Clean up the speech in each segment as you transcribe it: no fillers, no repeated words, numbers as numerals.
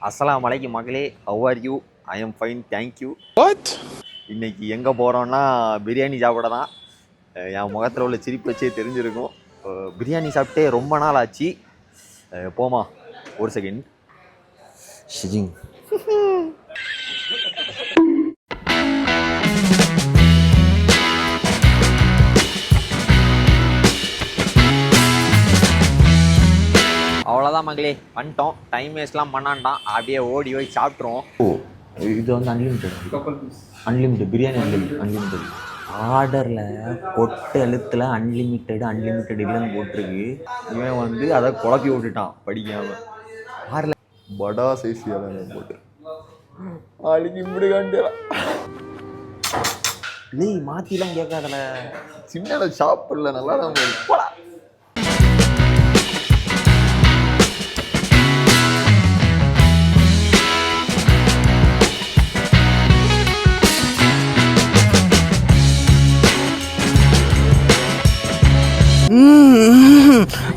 அஸ்ஸலாமு அலைக்கும் மகளே, how are you? I am fine, thank you. What? இன்னைக்கு எங்கே போகிறோன்னா பிரியாணி சாப்பிட தான். என் முகத்தில் உள்ள சிரிப்பு வச்சே தெரிஞ்சிருக்கும். பிரியாணி சாப்பிட்டே ரொம்ப நாள் ஆச்சு. போமா, ஒரு செகண்ட். ஷிஜிங். அவ்வளோதான் மகளே, வந்துட்டோம். டைம் வேஸ்ட்லாம் பண்ணான்டான், அப்படியே ஓடி போய் சாப்பிட்ருவோம். ஓ, இது வந்து அன்லிமிட்டட் பிரியாணி. அன்லிமிட்டட் ஆர்டரில் பொட்டு எழுத்தில் அன்லிமிட்டட் இல்லைன்னு போட்டிருக்கு. இவன் வந்து அதை குழப்பி விட்டுட்டான் படிக்காமல். ஆறில் படா சைஸ் போட்டு இப்படி கண்டுறான். டேய் மாற்றிலாம் கேட்காதல, சின்ன சாப்பிடல, நல்லா தான் போடா.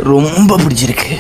ரொம்ப பிடிச்சிருக்கு.